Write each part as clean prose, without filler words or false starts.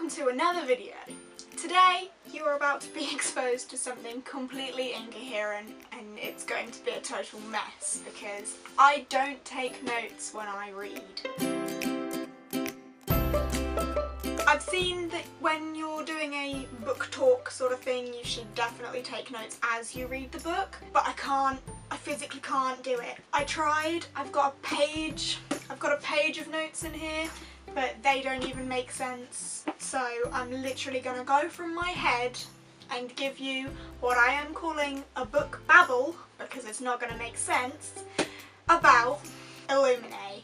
welcome to another video. Today you are about to be exposed to something completely incoherent and it's going to be a total mess because I don't take notes when I read. I've seen that when you're doing a book talk sort of thing you should definitely take notes as you read the book, but I physically can't do it. I tried, I've got a page of notes in here, but they don't even make sense. So I'm literally gonna go from my head and give you what I am calling a book babble, because it's not gonna make sense, about Illuminae.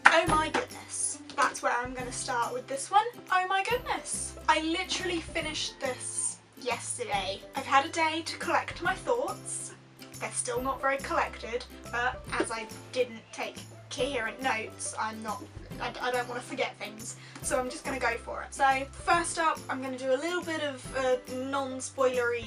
Oh my goodness, that's where I'm gonna start with this one. Oh my goodness. I literally finished this yesterday. I've had a day to collect my thoughts. They're still not very collected, but as I didn't take coherent notes, I don't want to forget things, so I'm just going to go for it. So first up, I'm going to do a little bit of non-spoilery,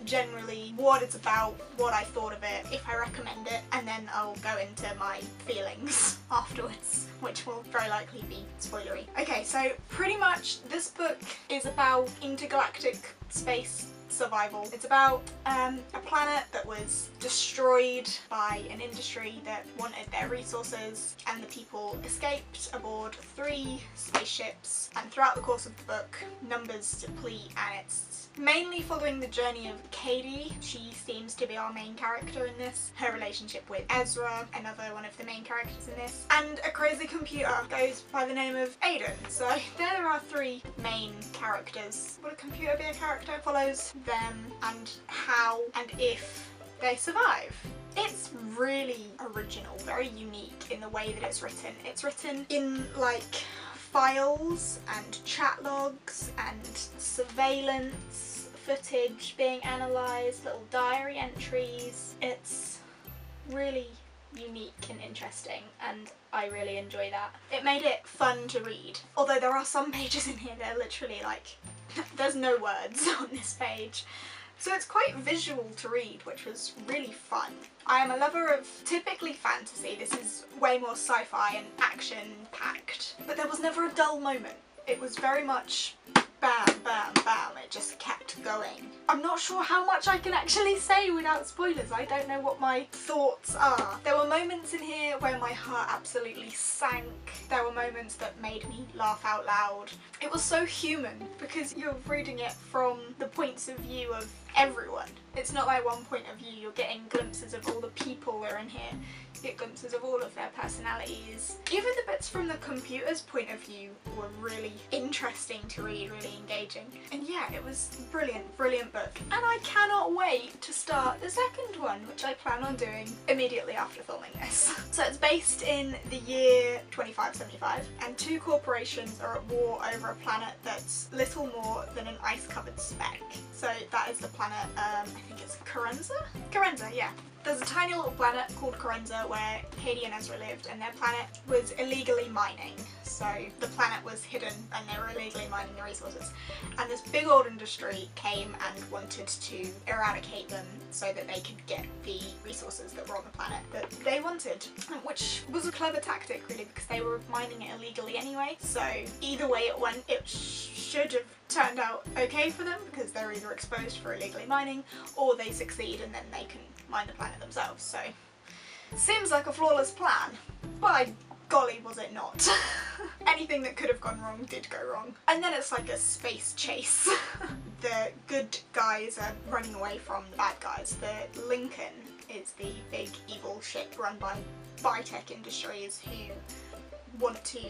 generally what it's about, what I thought of it, if I recommend it, and then I'll go into my feelings afterwards, which will very likely be spoilery. Okay, so pretty much this book is about intergalactic space survival. It's about a planet that was destroyed by an industry that wanted their resources, and the people escaped aboard 3 spaceships, and throughout the course of the book numbers deplete, and it's mainly following the journey of Katie. She seems to be our main character in this, her relationship with Ezra, another one of the main characters in this, and a crazy computer goes by the name of Aiden. So there are 3 main characters. Would a computer be a character? Follows them and how and if they survive. It's really original, very unique in the way that it's written. It's written in like files and chat logs and surveillance footage being analysed, little diary entries. It's really unique and interesting, and I really enjoy that. It made it fun to read, although there are some pages in here that are literally like, there's no words on this page. So it's quite visual to read, which was really fun. I am a lover of typically fantasy. This is way more sci-fi and action-packed, but there was never a dull moment. It was very much bam, bam, bam. It just kept going. I'm not sure how much I can actually say without spoilers. I don't know what my thoughts are. There were moments in here where my heart absolutely sank. There were moments that made me laugh out loud. It was so human because you're reading it from the points of view of everyone. It's not like one point of view, you're getting glimpses of all the people that are in here. You get glimpses of all of their personalities. Even the bits from the computer's point of view were really interesting to read, really engaging. And yeah, it was brilliant, brilliant book. And I cannot wait to start the second one, which I plan on doing immediately after filming this. So it's based in the year 2575, and 2 corporations are at war over a planet that's little more than an ice-covered speck. So that is the planet, I think it's Karenza? Karenza, yeah. There's a tiny little planet called Karenza where Katie and Ezra lived, and their planet was illegally mining. So the planet was hidden and they were illegally mining the resources. And this big old industry came and wanted to eradicate them so that they could get the resources that were on the planet that they wanted. Which was a clever tactic really, because they were mining it illegally anyway. So either way it went, it should have turned out okay for them, because they're either exposed for illegally mining or they succeed and then they can mine the planet themselves. So seems like a flawless plan, by golly was it not. Anything that could have gone wrong did go wrong. And then it's like a space chase. The good guys are running away from the bad guys. The Lincoln is the big evil ship run by Biotech Industries who want to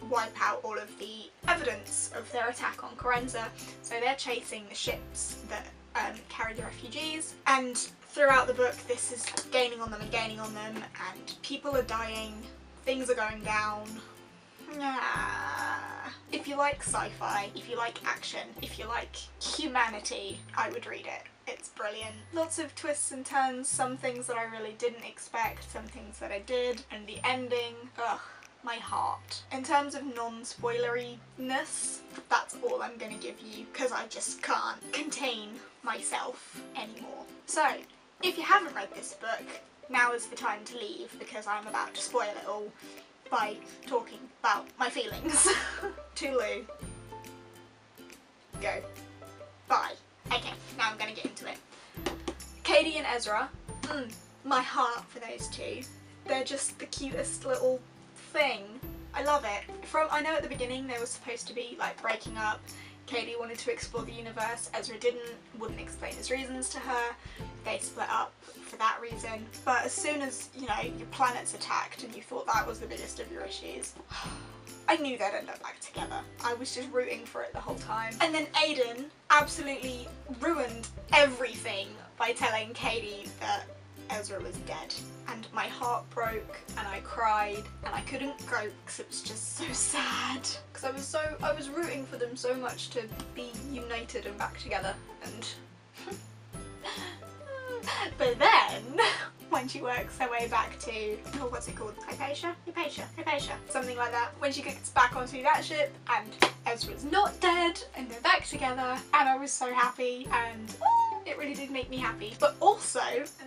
wipe out all of the evidence of their attack on Karenza. So they're chasing the ships that carry the refugees, and throughout the book this is gaining on them and gaining on them, and people are dying, things are going down. If you like sci-fi, if you like action, if you like humanity, I would read it. It's brilliant. Lots of twists and turns, some things that I really didn't expect, some things that I did, and the ending, ugh, my heart. In terms of non-spoileriness, that's all I'm gonna give you, because I just can't contain myself anymore. So, if you haven't read this book, now is the time to leave, because I'm about to spoil it all. by talking about my feelings. Toodaloo. Go. Bye. Okay, now I'm gonna get into it. Katie and Ezra. My heart for those two. They're just the cutest little thing. I love it. I know at the beginning they were supposed to be like breaking up. Katie wanted to explore the universe, Ezra wouldn't explain his reasons to her. They split up for that reason. But as soon as, you know, your planet's attacked and you thought that was the biggest of your issues, I knew they'd end up back together. I was just rooting for it the whole time. And then Aiden absolutely ruined everything by telling Katie that Ezra was dead. And my heart broke and I cried and I couldn't go because it was just so sad. Because I was rooting for them so much to be united and back together, and but then when she works her way back to, oh, what's it called? Hypatia? Something like that. When she gets back onto that ship and Ezra's not dead and they're back together, and I was so happy, and it really did make me happy. But also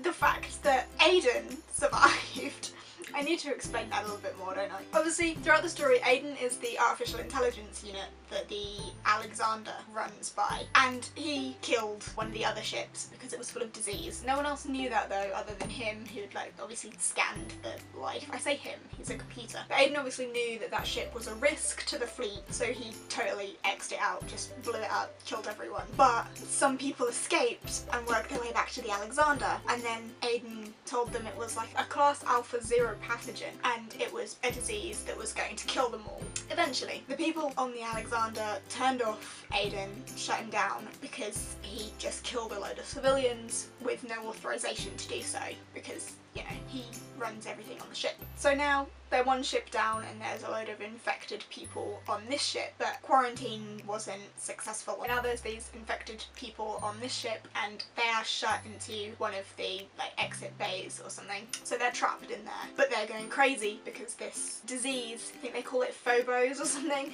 the fact that Aiden survived. I need to explain that a little bit more, don't I? Obviously, throughout the story, Aiden is the artificial intelligence unit that the Alexander runs by, and he killed one of the other ships because it was full of disease. No one else knew that though, other than him, who'd like obviously scanned the life. I say him, he's a computer. But Aiden obviously knew that that ship was a risk to the fleet, so he totally X'd it out, just blew it up, killed everyone. But some people escaped and worked their way back to the Alexander, and then Aiden told them it was like a class Alpha 0 pathogen, and it was a disease that was going to kill them all. Eventually, the people on the Alexander turned off Aiden, shut him down, because he just killed a load of civilians with no authorization to do so, because, you know, he runs everything on the ship. So now they're one ship down and there's a load of infected people on this ship, but quarantine wasn't successful. Now there's these infected people on this ship and they are shut into one of the like exit bays or something. So they're trapped in there, but they're going crazy because this disease, I think they call it phobos or something,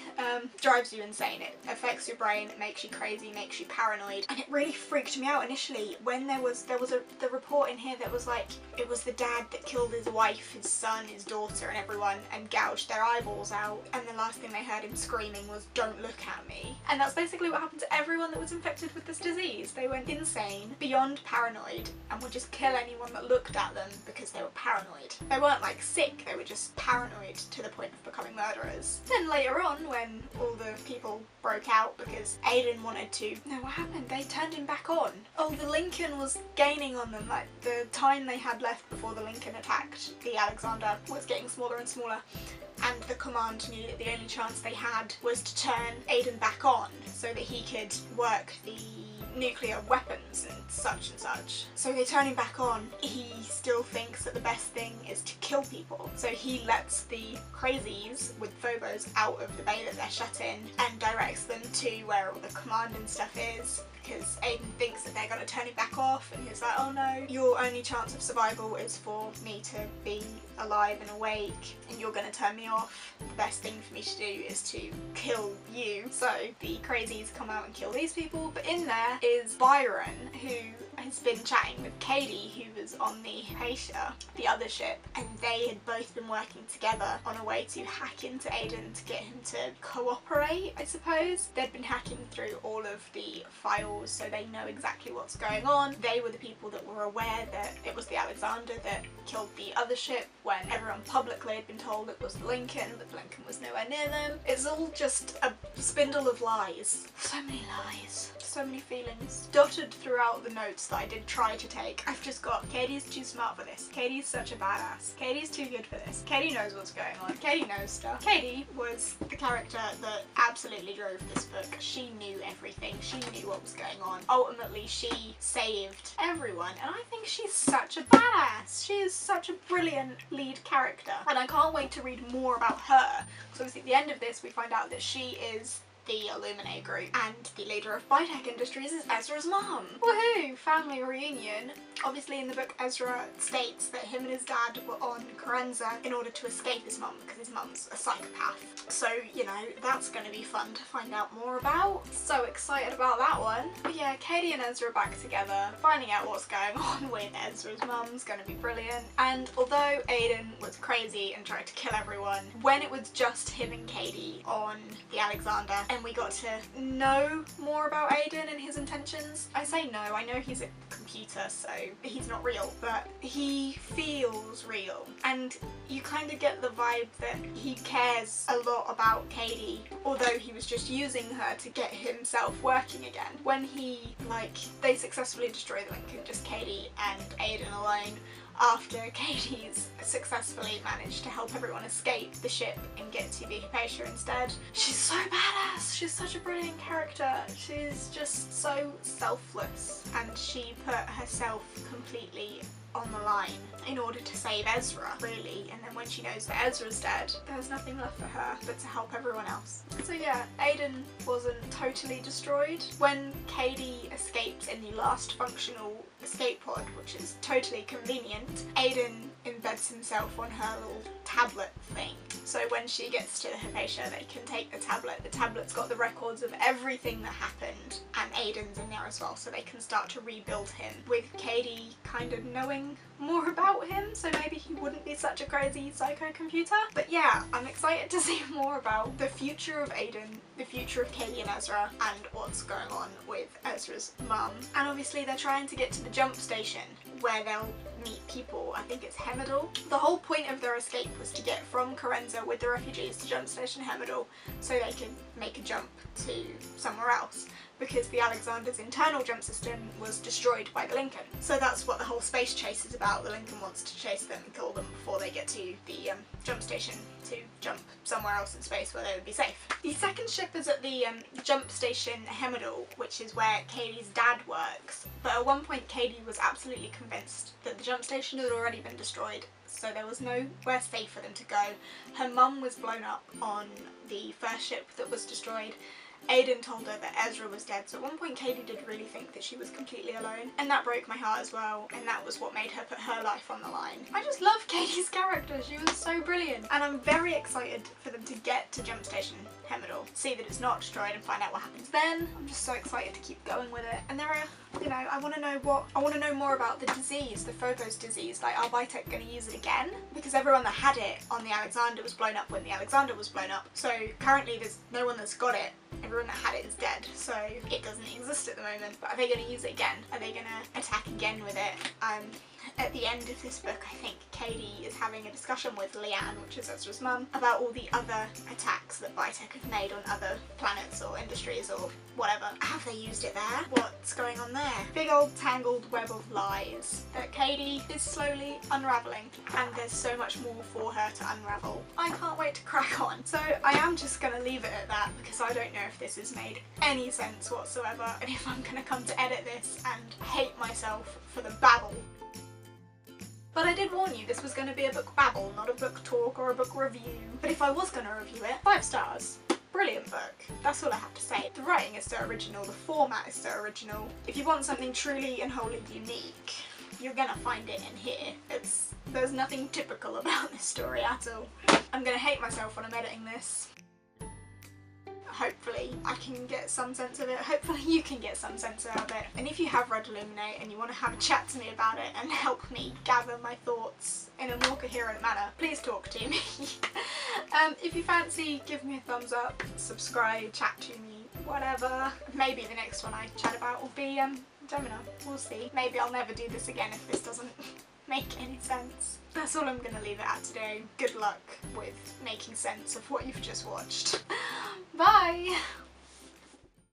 drives you insane. It affects your brain, it makes you crazy, makes you paranoid, and it really freaked me out initially when there was the report in here that was like, it was the dad that killed his wife, his son, his daughter and everyone, and gouged their eyeballs out, and the last thing they heard him screaming was, "Don't look at me." And that's basically what happened to everyone that was infected with this disease. They went insane, beyond paranoid, and would just kill anyone that looked at them because they were paranoid. They weren't like sick, they were just paranoid to the point of becoming murderers. Then later on, when all the people broke out because Aiden wanted to, no, what happened? They turned him back on. Oh, the Lincoln was gaining on them, like the time they had left before the Lincoln attacked the Alexander was getting smaller and smaller, and the command knew that the only chance they had was to turn Aiden back on so that he could work the nuclear weapons and such. So they turn him back on. He still thinks that the best thing is to kill people, so he lets the crazies with phobos out of the bay that they're shut in and directs them to where all the command and stuff is, because Aiden thinks that they're going to turn him back off, and he's like, oh no, your only chance of survival is for me to be alive and awake, and you're going to turn me off. The best thing for me to do is to kill you. So the crazies come out and kill these people, but in there is Byron, who has been chatting with Katie, who was on the Hypatia, the other ship, and they had both been working together on a way to hack into Aiden to get him to cooperate, I suppose. They'd been hacking through all of the files so they know exactly what's going on. They were the people that were aware that it was the Alexander that killed the other ship, when everyone publicly had been told it was the Lincoln, but the Lincoln was nowhere near them. It's all just a spindle of lies. So many lies. So many feelings dotted throughout the notes that I did try to take. I've just got, Katie's too smart for this. Katie's such a badass. Katie's too good for this. Katie knows what's going on. Katie knows stuff. Katie was the character that absolutely drove this book. She knew everything. She knew what was going on. Ultimately, she saved everyone, and I think she's such a badass. She is such a brilliant lead character, and I can't wait to read more about her. So obviously at the end of this we find out that she is the Illuminae group, and the leader of Biotech Industries is Ezra's mom. Woohoo! Family reunion. Obviously in the book Ezra states that him and his dad were on Karenza in order to escape his mum because his mum's a psychopath. So, you know, that's going to be fun to find out more about. So excited about that one. But yeah, Katie and Ezra are back together. Finding out what's going on with Ezra's mum's going to be brilliant. And although Aiden was crazy and tried to kill everyone, when it was just him and Katie on the Alexander and we got to know more about Aiden and his intentions, I say no, I know he's a computer, so he's not real, but he feels real. And you kind of get the vibe that he cares a lot about Katie, although he was just using her to get himself working again. When they successfully destroy the Lincoln, just Katie and Aiden alone, after Katie's successfully managed to help everyone escape the ship and get to the Hypatia instead. She's so badass, she's such a brilliant character, she's just so selfless, and she put herself completely on the line in order to save Ezra, really, and then when she knows that Ezra's dead, there's nothing left for her but to help everyone else. So yeah, Aiden wasn't totally destroyed. When Katie escapes in the last functional escape pod, which is totally convenient, Aiden embeds himself on her little tablet thing. So when she gets to the Hypatia, they can take the tablet. The tablet's got the records of everything that happened, and Aiden's in there as well, so they can start to rebuild him, with Katie kind of knowing more about him, so maybe he wouldn't be such a crazy psycho computer. But yeah, I'm excited to see more about the future of Aiden, the future of Katie and Ezra, and what's going on with Ezra's mum. And obviously they're trying to get to the jump station where they'll meet people. I think it's Hemidal. The whole point of their escape was to get from Karenza with the refugees to jump station Hemidal so they could make a jump to somewhere else, because the Alexander's internal jump system was destroyed by the Lincoln. So that's what the whole space chase is about. The Lincoln wants to chase them and kill them before they get to the jump station to jump somewhere else in space where they would be safe. The second ship is at the jump station Hemidal, which is where Katie's dad works. But at one point Katie was absolutely convinced that the jump station had already been destroyed, so there was nowhere safe for them to go. Her mum was blown up on the first ship that was destroyed. Aiden told her that Ezra was dead, so at one point Katie did really think that she was completely alone, and that broke my heart as well, and that was what made her put her life on the line. I just love Katie's character, she was so brilliant, and I'm very excited for them to get to Jump Station Hemidal, see that it's not destroyed and find out what happens then. I'm just so excited to keep going with it. And there are, you know, I want to know more about the disease, the Phobos disease. Like, are Vitek going to use it again? Because everyone that had it on the Alexander was blown up when the Alexander was blown up, so currently there's no one that's got it. Everyone that had it is dead, so it doesn't exist at the moment. But are they going to use it again? Are they going to attack again with it? At the end of this book, I think Katie is having a discussion with Leanne, which is Ezra's mum, about all the other attacks that Vitek have made on other planets or industries or whatever. Have they used it there? What's going on there? Big old tangled web of lies that Katie is slowly unravelling, and there's so much more for her to unravel. I can't wait to crack on. So I am just going to leave it at that, because I don't know if this has made any sense whatsoever, and if I'm going to come to edit this and hate myself for the babble. But I did warn you, this was going to be a book babble, not a book talk or a book review. But if I was going to review it, 5 stars. Brilliant book. That's all I have to say. The writing is so original, the format is so original. If you want something truly and wholly unique, you're gonna find it in here. There's nothing typical about this story at all. I'm gonna hate myself when I'm editing this. Hopefully I can get some sense of it. Hopefully you can get some sense out of it. And if you have read Illuminae and you want to have a chat to me about it and help me gather my thoughts in a more coherent manner, please talk to me. If you fancy, give me a thumbs up, subscribe, chat to me, whatever. Maybe the next one I chat about will be Gemini. We'll see. Maybe I'll never do this again if this doesn't make any sense. That's all I'm gonna leave it at today. Good luck with making sense of what you've just watched. Bye!